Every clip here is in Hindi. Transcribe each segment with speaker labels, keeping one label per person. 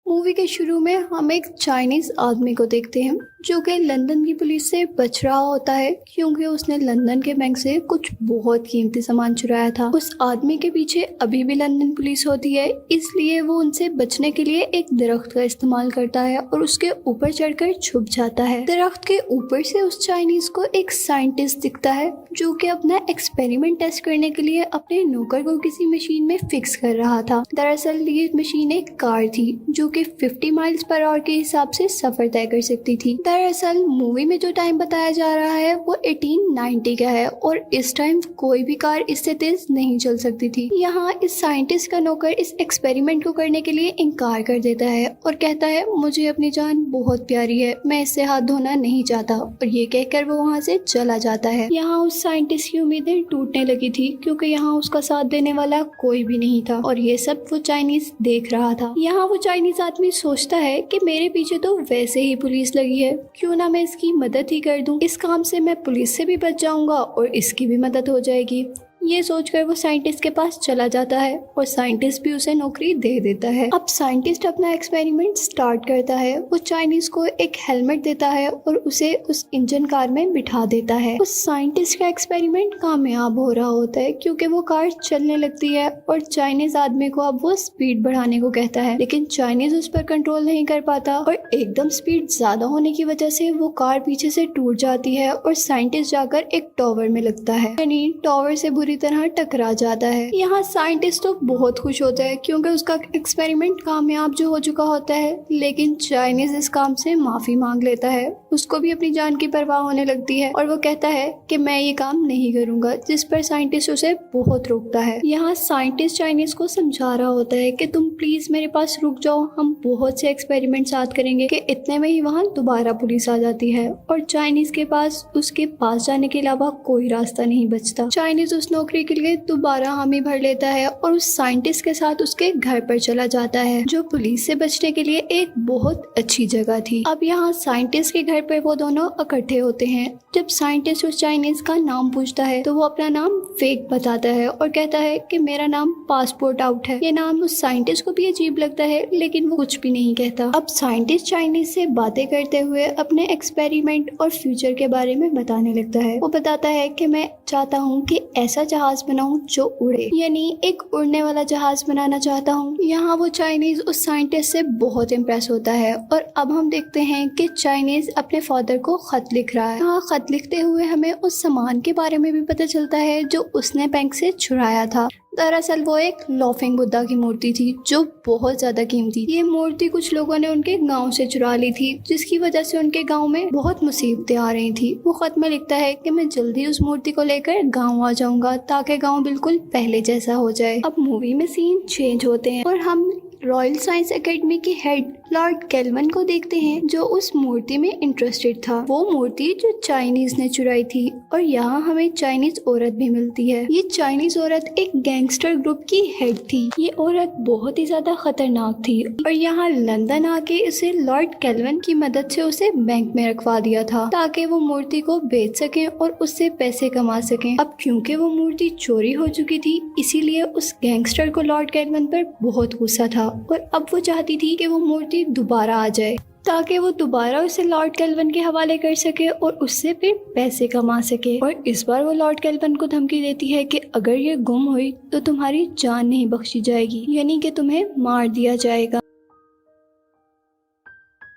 Speaker 1: मूवी के शुरू में हम एक चाइनीज आदमी को देखते हैं जो कि लंदन की पुलिस से बच रहा होता है क्योंकि उसने लंदन के बैंक से कुछ बहुत कीमती सामान चुराया था। उस आदमी के पीछे अभी भी लंदन पुलिस होती है, इसलिए वो उनसे बचने के लिए एक दरख्त का इस्तेमाल करता है और उसके ऊपर चढ़कर छुप जाता है। दरख्त के ऊपर से उस चाइनीज को एक साइंटिस्ट दिखता है जो कि अपना एक्सपेरिमेंट टेस्ट करने के लिए अपने नौकर को किसी मशीन में फिक्स कर रहा था। दरअसल ये मशीन एक कार थी जो कि 50 माइल्स पर आवर के हिसाब से सफर तय कर सकती थी। दरअसल मूवी में जो टाइम बताया जा रहा है वो 1890 का है और इस टाइम कोई भी कार इससे तेज नहीं चल सकती थी। यहाँ इस साइंटिस्ट का नौकर इस एक्सपेरिमेंट को करने के लिए इनकार कर देता है और कहता है मुझे अपनी जान बहुत प्यारी है, मैं इससे हाथ धोना नहीं चाहता, और ये कहकर वो वहाँ से चला जाता है। यहाँ उस साइंटिस्ट की उम्मीदें टूटने लगी थी क्योंकि यहाँ उसका साथ देने वाला कोई भी नहीं था और ये सब वो चाइनीज देख रहा था। यहाँ वो चाइनीज आदमी सोचता है कि मेरे पीछे तो वैसे ही पुलिस लगी है, क्यों ना मैं इसकी मदद ही कर दूं। इस काम से मैं पुलिस से भी बच जाऊंगा और इसकी भी मदद हो जाएगी। ये सोचकर वो साइंटिस्ट के पास चला जाता है और साइंटिस्ट भी उसे नौकरी दे देता है। अब साइंटिस्ट अपना एक्सपेरिमेंट स्टार्ट करता है। वो चाइनीज को एक हेलमेट देता है और उसे उस इंजन कार में बिठा देता है। उस साइंटिस्ट का एक्सपेरिमेंट कामयाब हो रहा होता है क्योंकि वो कार चलने लगती है और चाइनीज आदमी को अब वो स्पीड बढ़ाने को कहता है, लेकिन चाइनीज उस पर कंट्रोल नहीं कर पाता और एकदम स्पीड ज्यादा होने की वजह से वो कार पीछे से टूट जाती है और साइंटिस्ट जाकर एक टावर में लगता है, यानी टावर से बुरी तरह टकरा जाता है। यहाँ साइंटिस्ट तो बहुत खुश होता है क्योंकि उसका एक्सपेरिमेंट कामयाब जो हो चुका होता है, लेकिन चाइनीज इस काम से माफी मांग लेता है। उसको भी अपनी जान की परवाह होने लगती है और वो कहता है कि मैं ये काम नहीं करूंगा, जिस पर साइंटिस्ट उसे बहुत रोकता है। यहाँ साइंटिस्ट चाइनीज को समझा रहा होता है कि तुम प्लीज मेरे पास रुक जाओ, हम बहुत से एक्सपेरिमेंट साथ करेंगे। कि इतने में ही वहाँ दोबारा पुलिस आ जाती है और चाइनीज के पास उसके पास जाने के अलावा कोई रास्ता नहीं बचता। चाइनीज उस नौकरी के लिए दोबारा हामी भर लेता है और उस साइंटिस्ट के साथ उसके घर पर चला जाता है जो पुलिस से बचने के लिए एक बहुत अच्छी जगह थी। अब यहाँ साइंटिस्ट के घर पर वो दोनों इकट्ठे होते हैं। जब साइंटिस्ट उस चाइनीज का नाम पूछता है तो वो अपना नाम फेक बताता है और कहता है कि मेरा नाम पासपोर्ट आउट है। ये नाम उस साइंटिस्ट को भी अजीब लगता है लेकिन वो कुछ भी नहीं कहता। अब साइंटिस्ट चाइनीज से बातें करते हुए अपने एक्सपेरिमेंट और फ्यूचर के बारे में बताने लगता है। वो बताता है कि मैं चाहता हूँ कि ऐसा जहाज बनाऊं जो उड़े, यानी एक उड़ने वाला जहाज बनाना चाहता हूँ। यहाँ वो चाइनीज उस साइंटिस्ट से बहुत इम्प्रेस होता है और अब हम देखते हैं कि चाइनीज अपने फादर को खत लिख रहा है। यहाँ खत लिखते हुए हमें उस सामान के बारे में भी पता चलता है जो उसने बैंक से चुराया था। दरअसल वो एक लॉफिंग बुद्धा की मूर्ति थी जो बहुत ज्यादा कीमती थी। ये मूर्ति कुछ लोगों ने उनके गांव से चुरा ली थी, जिसकी वजह से उनके गांव में बहुत मुसीबतें आ रही थी। वो खत में लिखता है कि मैं जल्दी उस मूर्ति को लेकर गांव आ जाऊंगा ताकि गांव बिल्कुल पहले जैसा हो जाए। अब मूवी में सीन चेंज होते हैं और हम रॉयल साइंस एकेडमी के हेड लॉर्ड केल्विन को देखते हैं जो उस मूर्ति में इंटरेस्टेड था। वो मूर्ति जो चाइनीज ने चुराई थी और यहाँ हमें चाइनीज औरत भी मिलती है। ये चाइनीज औरत एक गैंगस्टर ग्रुप की हेड थी। ये औरत बहुत ही ज्यादा खतरनाक थी और यहाँ लंदन आके उसे लॉर्ड केल्विन की मदद से उसे बैंक में रखवा दिया था ताकि वो मूर्ति को बेच सके और उससे पैसे कमा सके। अब क्योंकि वो मूर्ति चोरी हो चुकी थी, इसीलिए उस गैंगस्टर को लॉर्ड केल्विन पर बहुत गुस्सा था और अब वो चाहती थी कि वो मूर्ति दोबारा आ जाए ताकि वो दोबारा उसे लॉर्ड केल्विन के हवाले कर सके और उससे फिर पैसे कमा सके। और इस बार वो लॉर्ड केल्विन को धमकी देती है कि अगर ये गुम हुई तो तुम्हारी जान नहीं बख्शी जाएगी, यानी कि तुम्हें मार दिया जाएगा।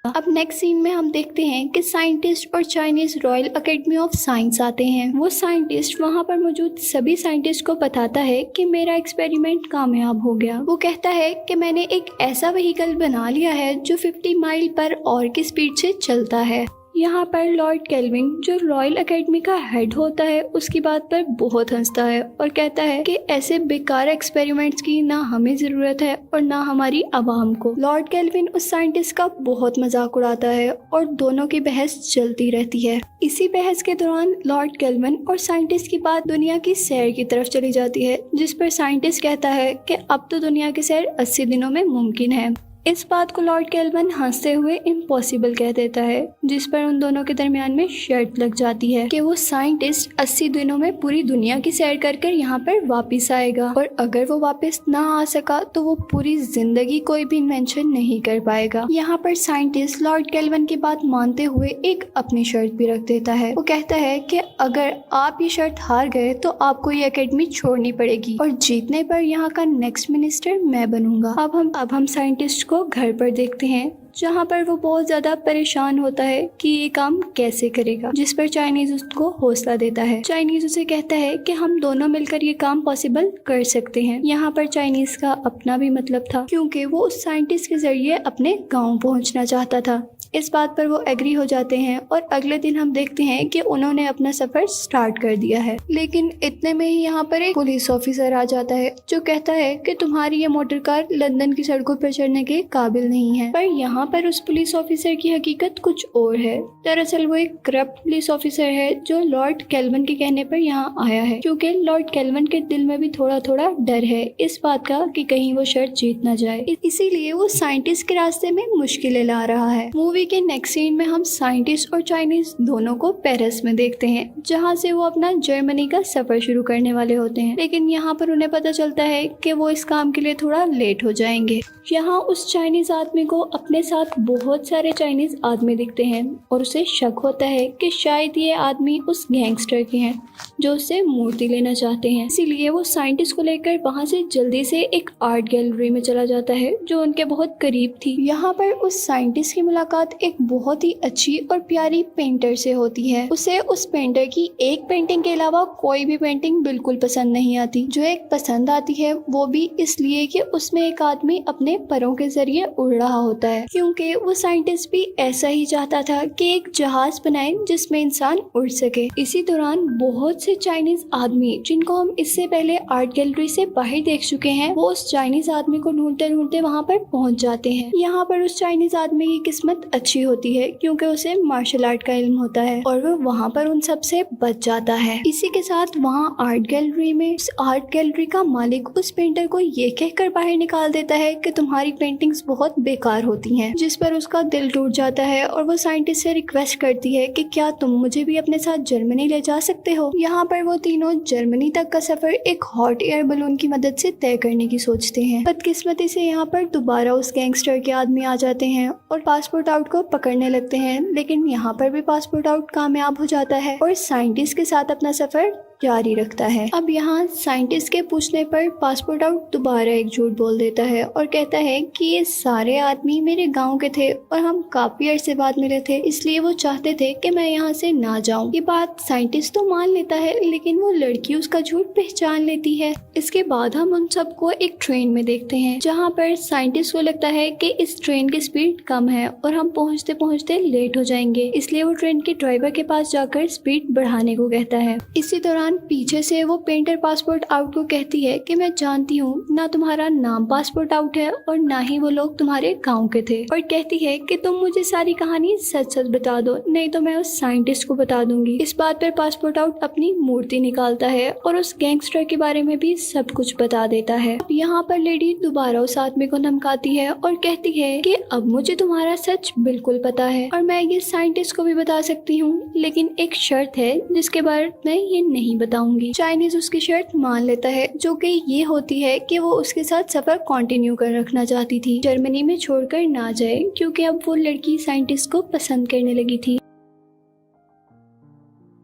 Speaker 1: अब नेक्स्ट सीन में हम देखते हैं कि साइंटिस्ट और Chinese royal academy of science आते हैं। वो साइंटिस्ट वहाँ पर मौजूद सभी साइंटिस्ट को बताता है कि मेरा एक्सपेरिमेंट कामयाब हो गया। वो कहता है कि मैंने एक ऐसा व्हीकल बना लिया है जो 50 माइल पर आवर की स्पीड से चलता है। यहाँ पर लॉर्ड केल्विन जो रॉयल एकेडमी का हेड होता है उसकी बात पर बहुत हंसता है और कहता है कि ऐसे बेकार एक्सपेरिमेंट्स की ना हमें जरूरत है और ना हमारी आवाम को। लॉर्ड केल्विन उस साइंटिस्ट का बहुत मजाक उड़ाता है और दोनों की बहस चलती रहती है। इसी बहस के दौरान लॉर्ड केल्विन और साइंटिस्ट की बात दुनिया की सैर की तरफ चली जाती है, जिस पर साइंटिस्ट कहता है कि अब तो दुनिया की सैर 80 दिनों में मुमकिन है। इस बात को लॉर्ड केल्विन हंसते हुए इम्पॉसिबल कह देता है, जिस पर उन दोनों के दरमियान में शर्त लग जाती है कि वो साइंटिस्ट 80 दिनों में पूरी दुनिया की सैर कर यहाँ पर वापस आएगा, और अगर वो वापस ना आ सका तो वो पूरी जिंदगी कोई भी इन्वेंशन नहीं कर पाएगा। यहाँ पर साइंटिस्ट लॉर्ड केल्विन की बात मानते हुए एक अपनी शर्त भी रख देता है। वो कहता है कि अगर आप ये शर्त हार गए तो आपको ये एकेडमी छोड़नी पड़ेगी, और जीतने पर यहाँ का नेक्स्ट मिनिस्टर मैं बनूंगा। अब हम साइंटिस्ट को घर पर देखते हैं, जहाँ पर वो बहुत ज्यादा परेशान होता है कि ये काम कैसे करेगा, जिस पर चाइनीज उसको हौसला देता है। चाइनीज उसे कहता है कि हम दोनों मिलकर ये काम पॉसिबल कर सकते हैं। यहाँ पर चाइनीज का अपना भी मतलब था, क्योंकि वो उस साइंटिस्ट के जरिए अपने गाँव पहुँचना चाहता था। इस बात पर वो एग्री हो जाते हैं, और अगले दिन हम देखते हैं कि उन्होंने अपना सफर स्टार्ट कर दिया है। लेकिन इतने में ही यहाँ पर एक पुलिस ऑफिसर आ जाता है, जो कहता है कि तुम्हारी ये मोटर कार लंदन की सड़कों पर चढ़ने के काबिल नहीं है। पर यहाँ पर उस पुलिस ऑफिसर की हकीकत कुछ और है। दरअसल वो एक करप्ट पुलिस ऑफिसर है, जो लॉर्ड केल्विन के कहने पर यहाँ आया है, क्योंकि लॉर्ड केल्विन के दिल में भी थोड़ा थोड़ा डर है इस बात का कि कहीं वो शर्त जीत ना जाए। इसीलिए वो साइंटिस्ट के रास्ते में मुश्किलें ला रहा है। मूवी के नेक्स्ट सीन में हम साइंटिस्ट और चाइनीज दोनों को पेरिस में देखते हैं, जहां से वो अपना जर्मनी का सफर शुरू करने वाले होते हैं। लेकिन यहाँ पर उन्हें पता चलता है कि वो इस काम के लिए थोड़ा लेट हो जाएंगे। यहाँ उस चाइनीज आदमी को अपने साथ बहुत सारे चाइनीज आदमी दिखते हैं, और उसे शक होता है कि शायद ये आदमी उस गैंगस्टर के हैं जो उससे मूर्ति लेना चाहते हैं। इसीलिए वो साइंटिस्ट को लेकर वहाँ से जल्दी से एक आर्ट गैलरी में चला जाता है, जो उनके बहुत करीब थी। यहाँ पर उस साइंटिस्ट की मुलाकात एक बहुत ही अच्छी और प्यारी पेंटर से होती है। उसे उस पेंटर की एक पेंटिंग के अलावा कोई भी पेंटिंग बिल्कुल पसंद नहीं आती। जो एक पसंद आती है वो भी इसलिए कि उसमें एक आदमी अपने परों के जरिए उड़ रहा होता है, क्योंकि वो साइंटिस्ट भी ऐसा ही चाहता था कि एक जहाज बनाए जिसमें इंसान उड़ सके। इसी दौरान बहुत से चाइनीज आदमी, जिनको हम इससे पहले आर्ट गैलरी से बाहर देख चुके हैं, वो उस चाइनीज आदमी को ढूंढते ढूंढते वहाँ पर पहुँच जाते हैं। यहाँ पर उस चाइनीज आदमी की किस्मत अच्छी होती है, क्योंकि उसे मार्शल आर्ट का इल्म होता है, और वो वहाँ पर उन सब से बच जाता है। इसी के साथ वहाँ आर्ट गैलरी में उस आर्ट गैलरी का मालिक उस पेंटर को ये कहकर बाहर निकाल देता है कि तुम्हारी पेंटिंग्स बहुत बेकार होती हैं, जिस पर उसका दिल टूट जाता है, और वो साइंटिस्ट से रिक्वेस्ट करती है कि क्या तुम मुझे भी अपने साथ जर्मनी ले जा सकते हो। यहाँ पर वो तीनों जर्मनी तक का सफर एक हॉट एयर बलून की मदद से तय करने की सोचते हैं। बदकिस्मती से यहाँ पर दोबारा उस गैंगस्टर के आदमी आ जाते हैं और पासपोर्ट आउट को पकड़ने लगते हैं, लेकिन यहाँ पर भी पासपोर्ट आउट कामयाब हो जाता है और साइंटिस्ट के साथ अपना सफर जारी रखता है। अब यहाँ साइंटिस्ट के पूछने पर पासपोर्ट आउट दोबारा एक झूठ बोल देता है और कहता है कि ये सारे आदमी मेरे गांव के थे और हम काफी अरसे बाद मिले थे, इसलिए वो चाहते थे कि मैं यहाँ से ना जाऊँ। ये बात साइंटिस्ट तो मान लेता है, लेकिन वो लड़की उसका झूठ पहचान लेती है। इसके बाद हम उन सबको एक ट्रेन में देखते हैं, जहाँ पर साइंटिस्ट को लगता है कि इस ट्रेन की स्पीड कम है और हम पहुँचते पहुँचते लेट हो जाएंगे, इसलिए वो ट्रेन के ड्राइवर के पास जाकर स्पीड बढ़ाने को कहता है। इसी दौरान पीछे से वो पेंटर पासपोर्ट आउट को कहती है कि मैं जानती हूँ ना तुम्हारा नाम पासपोर्ट आउट है और ना ही वो लोग तुम्हारे गांव के थे, और कहती है कि तुम मुझे सारी कहानी सच सच बता दो, नहीं तो मैं उस साइंटिस्ट को बता दूंगी। इस बात पर पासपोर्ट आउट अपनी मूर्ति निकालता है और उस गैंगस्टर के बारे में भी सब कुछ बता देता है। यहाँ पर लेडी दोबारा उस आदमी को धमकाती है और कहती है कि अब मुझे तुम्हारा सच बिल्कुल पता है और मैं ये साइंटिस्ट को भी बता सकती हूँ, लेकिन एक शर्त है जिसके बारे में ये नहीं बताऊंगी। चाइनीज उसकी शर्त मान लेता है, जो कि ये होती है कि वो उसके साथ सफर कंटिन्यू कर रखना चाहती थी, जर्मनी में छोड़कर ना जाए, क्योंकि अब वो लड़की साइंटिस्ट को पसंद करने लगी थी।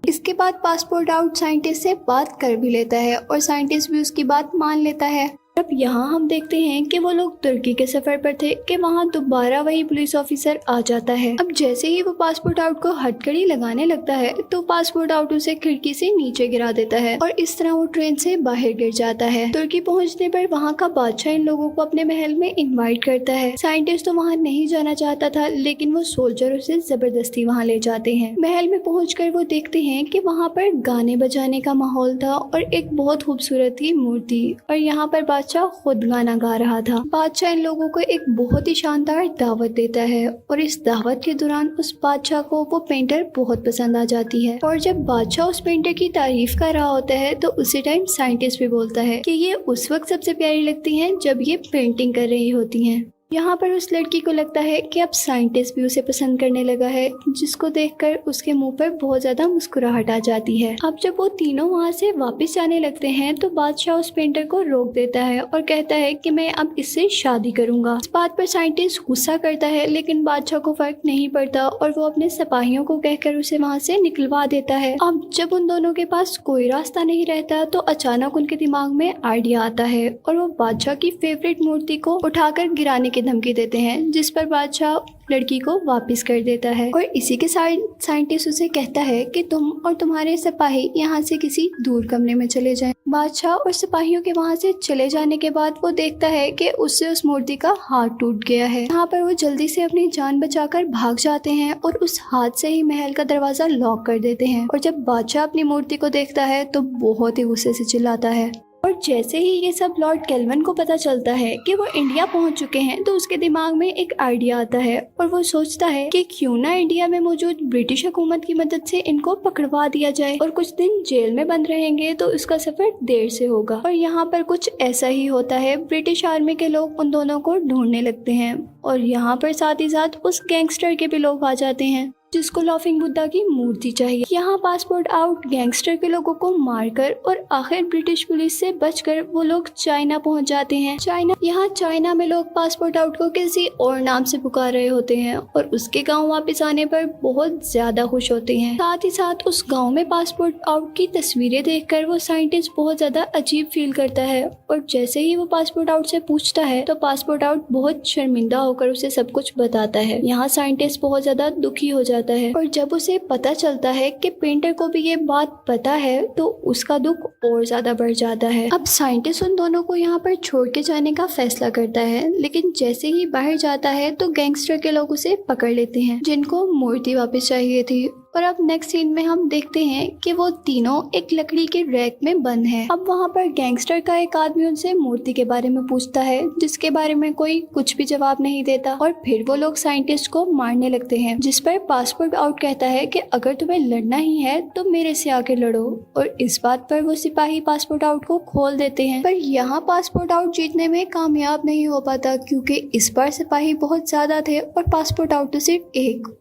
Speaker 1: इसके बाद पासपोर्ट आउट साइंटिस्ट से बात कर भी लेता है और साइंटिस्ट भी उसकी बात मान लेता है। अब यहाँ हम देखते हैं कि वो लोग तुर्की के सफर पर थे कि वहाँ दोबारा वही पुलिस ऑफिसर आ जाता है। अब जैसे ही वो पासपोर्ट आउट को हथकड़ी लगाने लगता है तो पासपोर्ट आउट उसे खिड़की से नीचे गिरा देता है और इस तरह वो ट्रेन से बाहर गिर जाता है। तुर्की पहुँचने पर वहाँ का बादशाह इन लोगों को अपने महल में इन्वाइट करता है। साइंटिस्ट तो वहाँ नहीं जाना चाहता था, लेकिन वो सोल्जर उसे जबरदस्ती वहाँ ले जाते हैं। महल में पहुँच वो देखते हैं कि वहाँ पर गाने बजाने का माहौल था और एक बहुत खूबसूरत ही मूर्ति, और यहाँ पर बादशाह खुद गाना गा रहा था। बादशाह इन लोगों को एक बहुत ही शानदार दावत देता है और इस दावत के दौरान उस बादशाह को वो पेंटर बहुत पसंद आ जाती है, और जब बादशाह उस पेंटर की तारीफ कर रहा होता है तो उसी टाइम साइंटिस्ट भी बोलता है कि ये उस वक्त सबसे प्यारी लगती हैं जब ये पेंटिंग कर रही होती हैं। यहाँ पर उस लड़की को लगता है कि अब साइंटिस्ट भी उसे पसंद करने लगा है, जिसको देखकर उसके मुंह पर बहुत ज्यादा मुस्कुराहट आ जाती है। अब जब वो तीनों वहाँ से वापस जाने लगते हैं तो बादशाह उस पेंटर को रोक देता है और कहता है कि मैं अब इससे शादी करूंगा। इस बात पर साइंटिस्ट गुस्सा करता है, लेकिन बादशाह को फर्क नहीं पड़ता और वो अपने सिपाहियों को कहकर उसे वहाँ से निकलवा देता है। अब जब उन दोनों के पास कोई रास्ता नहीं रहता तो अचानक उनके दिमाग में आइडिया आता है और वो बादशाह की फेवरेट मूर्ति को उठाकर गिराने की धमकी देते हैं, जिस पर बादशाह लड़की को वापस कर देता है। और इसी के साथ साइंटिस्ट उसे कहता है कि तुम और तुम्हारे सिपाही यहाँ से किसी दूर कमरे में चले जाएं। बादशाह और सिपाहियों के वहाँ से चले जाने के बाद वो देखता है कि उससे उस मूर्ति का हाथ टूट गया है। यहाँ पर वो जल्दी से अपनी जान बचाकर भाग जाते हैं और उस हाथ से ही महल का दरवाजा लॉक कर देते हैं। और जब बादशाह अपनी मूर्ति को देखता है तो बहुत ही गुस्से से चिल्लाता है। और जैसे ही ये सब लॉर्ड केल्विन को पता चलता है कि वो इंडिया पहुंच चुके हैं तो उसके दिमाग में एक आइडिया आता है और वो सोचता है कि क्यों ना इंडिया में मौजूद ब्रिटिश हुकूमत की मदद से इनको पकड़वा दिया जाए और कुछ दिन जेल में बंद रहेंगे तो उसका सफर देर से होगा। और यहाँ पर कुछ ऐसा ही होता है। ब्रिटिश आर्मी के लोग उन दोनों को ढूंढने लगते हैं और यहाँ पर साथ ही साथ उस गैंगस्टर के भी लोग आ जाते हैं जिसको लाफिंग बुद्धा की मूर्ति चाहिए। यहाँ पासपोर्ट आउट गैंगस्टर के लोगों को मारकर और आखिर ब्रिटिश पुलिस से बचकर वो लोग चाइना पहुंच जाते हैं। यहाँ चाइना में लोग पासपोर्ट आउट को किसी और नाम से पुकार रहे होते हैं और उसके गांव वापस आने पर बहुत ज्यादा खुश होते हैं। साथ ही साथ उस गांव में पासपोर्ट आउट की तस्वीरें देखकर वो साइंटिस्ट बहुत ज्यादा अजीब फील करता है और जैसे ही वो पासपोर्ट आउट से पूछता है तो पासपोर्ट आउट बहुत शर्मिंदा होकर उसे सब कुछ बताता है। यहाँ साइंटिस्ट बहुत ज्यादा दुखी हो जाता है और जब उसे पता चलता है कि पेंटर को भी ये बात पता है तो उसका दुख और ज्यादा बढ़ जाता है। अब साइंटिस्ट उन दोनों को यहाँ पर छोड़ के जाने का फैसला करता है, लेकिन जैसे ही बाहर जाता है तो गैंगस्टर के लोग उसे पकड़ लेते हैं जिनको मूर्ति वापस चाहिए थी। और अब नेक्स्ट सीन में हम देखते हैं कि वो तीनों एक लकड़ी के रैक में बंद हैं। अब वहाँ पर गैंगस्टर का एक आदमी उनसे मूर्ति के बारे में पूछता है जिसके बारे में कोई कुछ भी जवाब नहीं देता और फिर वो लोग साइंटिस्ट को मारने लगते हैं, जिस पर पासपोर्ट आउट कहता है कि अगर तुम्हें लड़ना ही है तो मेरे से आके लड़ो। और इस बात पर वो सिपाही पासपोर्ट आउट को खोल देते हैं, पर यहाँ पासपोर्ट आउट जीतने में कामयाब नहीं हो पाता क्योंकि इस बार सिपाही बहुत ज्यादा थे और पासपोर्ट आउट तो सिर्फ एक।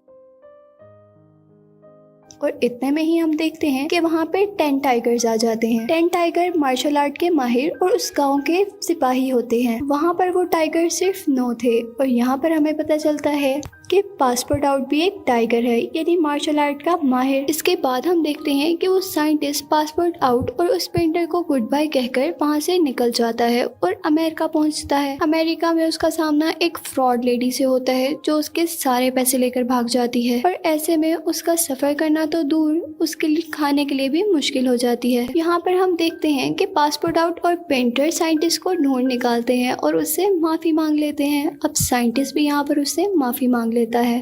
Speaker 1: और इतने में ही हम देखते हैं कि वहाँ पे 10 टाइगर्स आ जाते हैं। 10 टाइगर मार्शल आर्ट के माहिर और उस गांव के सिपाही होते हैं। वहाँ पर वो टाइगर सिर्फ 9 थे और यहाँ पर हमें पता चलता है कि पासपोर्ट आउट भी एक टाइगर है, यानी मार्शल आर्ट का माहिर। इसके बाद हम देखते हैं कि वो साइंटिस्ट पासपोर्ट आउट और उस पेंटर को गुड बाय कहकर वहाँ से निकल जाता है और अमेरिका पहुँचता है। अमेरिका में उसका सामना एक फ्रॉड लेडी से होता है जो उसके सारे पैसे लेकर भाग जाती है और ऐसे में उसका सफर करना तो दूर, उसके लिए खाने के लिए भी मुश्किल हो जाती है। यहाँ पर हम देखते हैं कि पासपोर्ट आउट और पेंटर साइंटिस्ट को ढूंढ निकालते हैं और उससे माफी मांग लेते हैं। अब साइंटिस्ट भी यहाँ पर उससे माफी मांग लेता है।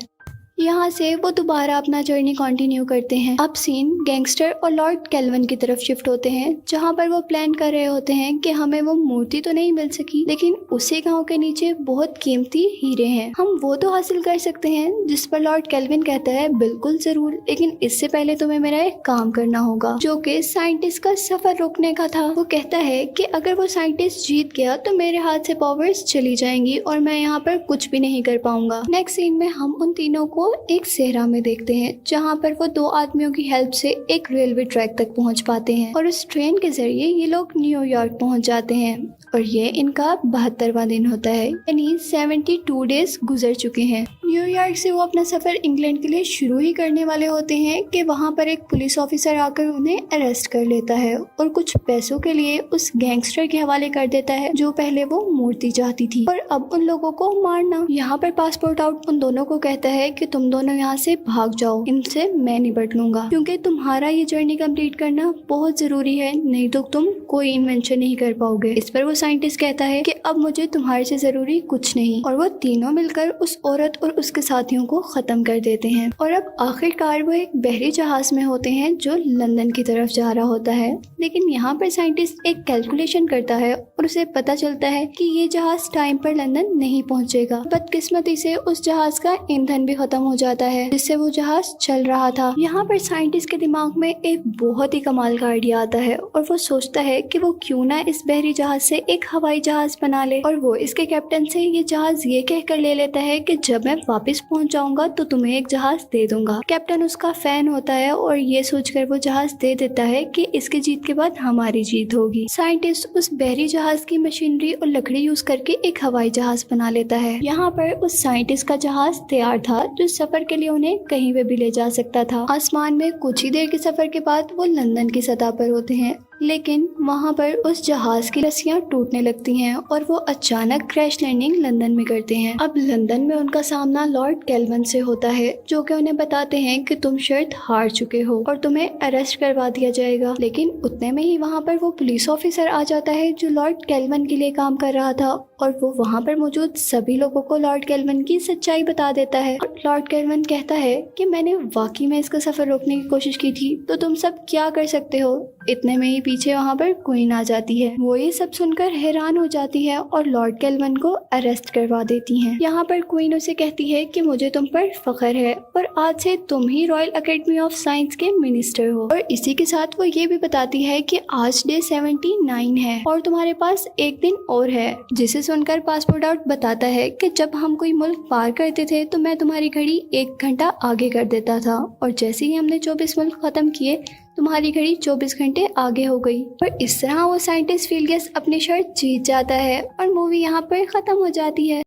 Speaker 1: यहाँ से वो दोबारा अपना जर्नी कंटिन्यू करते हैं। अब सीन गैंगस्टर और लॉर्ड केल्विन की तरफ शिफ्ट होते हैं, जहाँ पर वो प्लान कर रहे होते हैं कि हमें वो मूर्ति तो नहीं मिल सकी, लेकिन उसी गांव के नीचे बहुत कीमती हीरे हैं, हम वो तो हासिल कर सकते हैं। जिस पर लॉर्ड केल्विन कहता है बिल्कुल जरूर, लेकिन इससे पहले तुम्हें मेरा एक काम करना होगा, जो कि साइंटिस्ट का सफर रोकने का था। वो कहता है कि अगर वो साइंटिस्ट जीत गया तो मेरे हाथ से पावर्स चली जाएंगी और मैं यहाँ पर कुछ भी नहीं कर पाऊंगा। नेक्स्ट सीन में हम उन तीनों को एक सहरा में देखते हैं, जहाँ पर वो 2 आदमियों की हेल्प से एक रेलवे ट्रैक तक पहुँच पाते हैं और उस ट्रेन के जरिए ये लोग न्यूयॉर्क पहुँच जाते हैं और ये इनका 72वां दिन होता है, यानी 72 डेज गुजर चुके हैं। न्यूयॉर्क से वो अपना सफर इंग्लैंड के लिए शुरू ही करने वाले होते हैं कि वहाँ पर एक पुलिस ऑफिसर आकर उन्हें अरेस्ट कर लेता है और कुछ पैसों के लिए उस गैंगस्टर के हवाले कर देता है जो पहले वो मूर्ति चाहती थी और अब उन लोगों को मारना। यहाँ पर पासपोर्ट आउट उन दोनों को कहता है कि तुम दोनों यहाँ से भाग जाओ, इनसे मैं निपट लूंगा, क्योंकि तुम्हारा ये जर्नी कंप्लीट करना बहुत जरूरी है, नहीं तो तुम कोई इन्वेंशन नहीं कर पाओगे। इस पर वो साइंटिस्ट कहता है कि अब मुझे तुम्हारे से जरूरी कुछ नहीं, और वो तीनों मिलकर उस औरत और उसके साथियों को खत्म कर देते हैं। और अब आखिरकार वो एक बहरी जहाज में होते हैं जो लंदन की तरफ जा रहा होता है, लेकिन यहाँ पर साइंटिस्ट एक कैलकुलेशन करता है और उसे पता चलता है कि ये जहाज टाइम पर लंदन नहीं पहुँचेगा। बदकिस्मती से उस जहाज का ईंधन भी खत्म हो जाता है जिससे वो जहाज चल रहा था। यहाँ पर साइंटिस्ट के दिमाग में एक बहुत ही कमाल का आइडिया आता है और वो सोचता है कि वो क्यों ना इस बहरी जहाज से एक हवाई जहाज बना ले और वो इसके कैप्टन से ये जहाज ये कहकर ले लेता है कि जब मैं वापस पहुंच जाऊंगा तो तुम्हें एक जहाज दे दूंगा। कैप्टन उसका फैन होता है और ये सोचकर वो जहाज दे देता है कि इसकी जीत के बाद हमारी जीत होगी। साइंटिस्ट उस बहरी जहाज की मशीनरी और लकड़ी यूज करके एक हवाई जहाज बना लेता है। यहाँ पर उस साइंटिस्ट का जहाज तैयार था जो सफर के लिए उन्हें कहीं पे भी ले जा सकता था। आसमान में कुछ ही देर के सफर के बाद वो लंदन की सतह पर होते हैं, लेकिन वहाँ पर उस जहाज की रस्सियाँ टूटने लगती हैं और वो अचानक क्रैश लैंडिंग लंदन में करते हैं। अब लंदन में उनका सामना लॉर्ड कैल्विन से होता है जो कि उन्हें बताते हैं कि तुम शायद हार चुके हो और तुम्हें अरेस्ट करवा दिया जाएगा। लेकिन उतने में ही वहाँ पर वो पुलिस ऑफिसर आ जाता है जो लॉर्ड कैल्विन के लिए काम कर रहा था और वो वहाँ पर मौजूद सभी लोगों को लॉर्ड कैल्विन की सच्चाई बता देता है। लॉर्ड कैल्विन कहता है कि मैंने वाकई में इसका सफर रोकने की कोशिश की थी, तो तुम सब क्या कर सकते हो। इतने में ही पीछे वहाँ पर क्वीन आ जाती है। वो ये सब सुनकर हैरान हो जाती है और लॉर्ड कैल्विन को अरेस्ट करवा देती है। यहाँ पर क्वीन उसे कहती है कि मुझे तुम पर फख्र है और आज से तुम ही रॉयल अकेडमी ऑफ साइंस के मिनिस्टर हो। और इसी के साथ वो ये भी बताती है कि आज डे 79 है और तुम्हारे पास एक दिन और है। जिसे सुनकर पासपोर्ट आउट बताता है कि जब हम कोई मुल्क पार करते थे तो मैं तुम्हारी घड़ी 1 घंटा आगे कर देता था और जैसे ही हमने 24 मुल्क खत्म किए तुम्हारी घड़ी 24 घंटे आगे हो गई। और इस तरह वो साइंटिस्ट फील्ड गेस अपनी शर्त जीत जाता है और मूवी यहाँ पर खत्म हो जाती है।